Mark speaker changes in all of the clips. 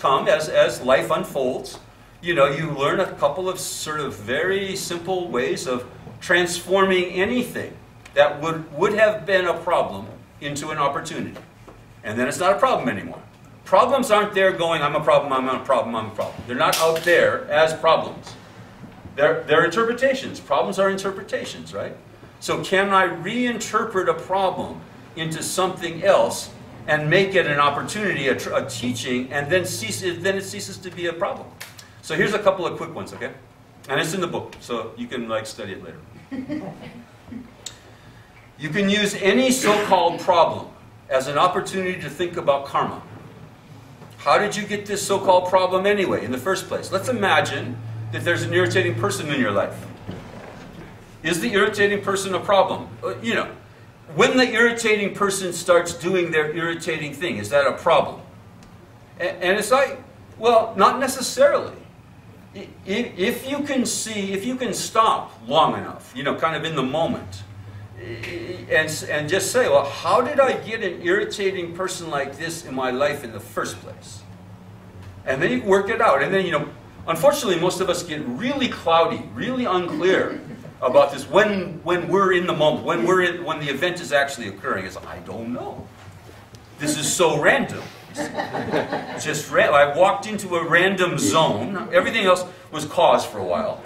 Speaker 1: come as life unfolds. You know, you learn a couple of sort of very simple ways of transforming anything that would have been a problem into an opportunity. And then it's not a problem anymore. Problems aren't there going, I'm a problem, I'm a problem, I'm a problem. They're not out there as problems. They're interpretations. Problems are interpretations, right? So can I reinterpret a problem into something else and make it an opportunity, a teaching, and then it ceases to be a problem? So here's a couple of quick ones, okay? And it's in the book, so you can like study it later. You can use any so-called problem as an opportunity to think about karma. How did you get this so-called problem anyway, in the first place? Let's imagine that there's an irritating person in your life. Is the irritating person a problem? You know, when the irritating person starts doing their irritating thing, is that a problem? And it's like, well, not necessarily. If you can stop long enough, you know, kind of in the moment, and just say, well, how did I get an irritating person like this in my life in the first place? And then you work it out. And then, you know, unfortunately, most of us get really cloudy, really unclear about this when we're in the moment, when the event is actually occurring. It's, I don't know. This is so random. Just I walked into a random zone. Everything else was cause for a while.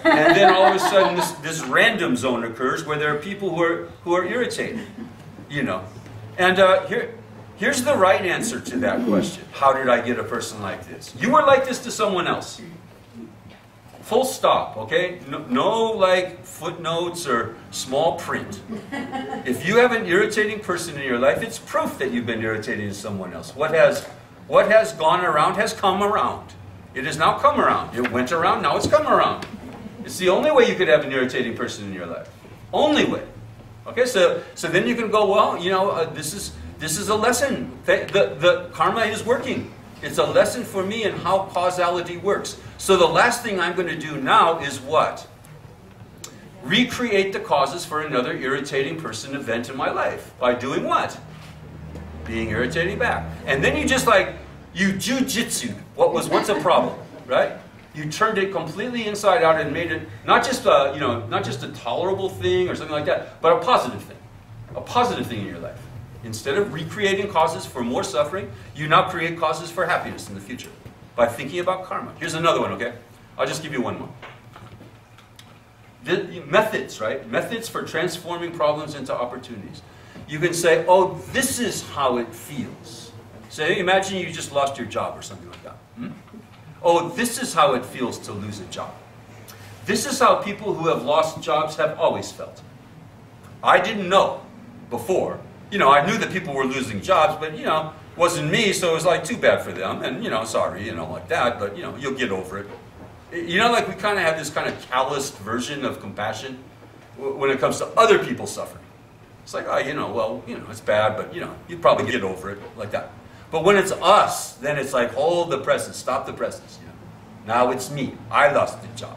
Speaker 1: And then all of a sudden this random zone occurs where there are people who are irritated, you know. And here's the right answer to that question. How did I get a person like this? You were like this to someone else. Full stop, okay? No like footnotes or small print. If you have an irritating person in your life, it's proof that you've been irritating to someone else. What has gone around has come around. It has now come around. It went around, now it's come around. It's the only way you could have an irritating person in your life. Only way. Okay, so then you can go, well, you know, this is a lesson. The karma is working. It's a lesson for me in how causality works. So the last thing I'm going to do now is what? Recreate the causes for another irritating person event in my life. By doing what? Being irritating back. And then you just like, you jujitsu what was once a problem, right? You turned it completely inside out and made it not just a, not just a tolerable thing or something like that, but a positive thing in your life. Instead of recreating causes for more suffering, you now create causes for happiness in the future by thinking about karma. Here's another one, okay? I'll just give you one more. Methods, right? Methods for transforming problems into opportunities. You can say, oh, this is how it feels. Say, imagine you just lost your job or something like that. Oh, this is how it feels to lose a job. This is how people who have lost jobs have always felt. I didn't know before. You know, I knew that people were losing jobs, but, you know, it wasn't me, so it was like too bad for them. And, you know, sorry, you know, like that, but, you know, you'll get over it. You know, like we kind of have this kind of calloused version of compassion when it comes to other people suffering. It's like, oh, you know, well, you know, it's bad, but, you know, you'd probably get over it, like that. But when it's us, then it's like, hold the presence, stop the presence. You know? Now it's me. I lost the job.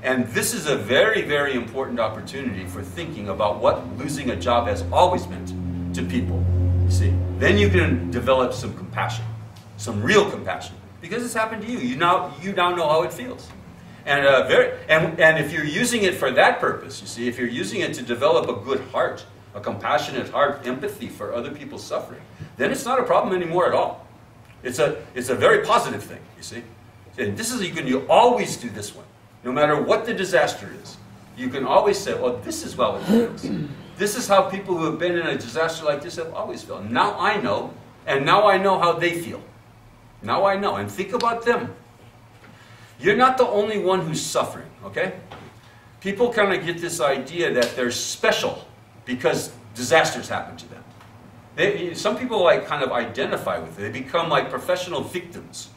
Speaker 1: And this is a very, very important opportunity for thinking about what losing a job has always meant to people. You see, then you can develop some compassion, some real compassion, because it's happened to you. You now know how it feels. And and if you're using it for that purpose, you see, if you're using it to develop a good heart, a compassionate heart, empathy for other people's suffering, then it's not a problem anymore at all. It's a very positive thing, you see. And this is, you always do this one. No matter what the disaster is, you can always say, well, this is how it feels. This is how people who have been in a disaster like this have always felt. Now I know, and now I know how they feel. Now I know, and think about them. You're not the only one who's suffering, okay? People kind of get this idea that they're special because disasters happen to them. Some people like kind of identify with it. They become like professional victims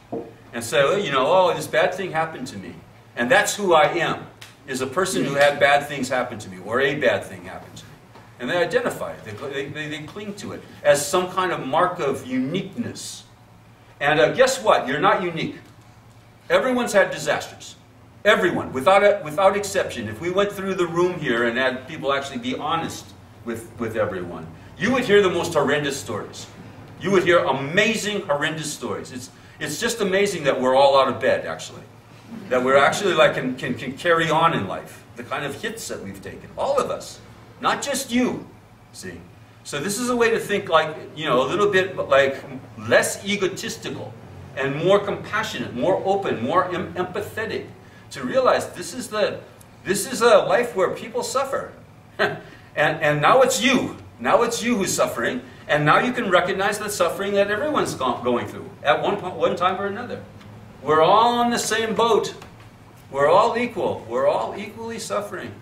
Speaker 1: and say, well, you know, oh, this bad thing happened to me. And that's who I am, is a person who had bad things happen to me, or a bad thing happened to me. And they identify it. They cling to it as some kind of mark of uniqueness. And guess what? You're not unique. Everyone's had disasters. Everyone, without exception. If we went through the room here and had people actually be honest with everyone, you would hear the most horrendous stories. You would hear amazing, horrendous stories. It's just amazing that we're all out of bed, actually. That we're actually like can carry on in life. The kind of hits that we've taken. All of us. Not just you. See? So this is a way to think like, you know, a little bit like less egotistical and more compassionate, more open, more empathetic. To realize this is a life where people suffer. and now it's you. Now it's you who's suffering. And now you can recognize the suffering that everyone's going through at one time or another. We're all on the same boat. We're all equal. We're all equally suffering.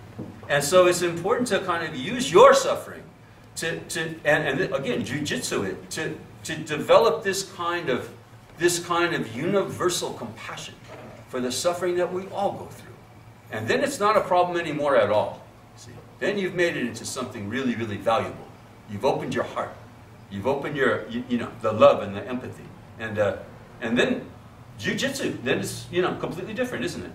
Speaker 1: And so it's important to kind of use your suffering and again, jujitsu it, to develop this kind of universal compassion for the suffering that we all go through. And then it's not a problem anymore at all. See? Then you've made it into something really, really valuable. You've opened your heart. You've opened your, the love and the empathy. And then jujitsu, then it's, completely different, isn't it?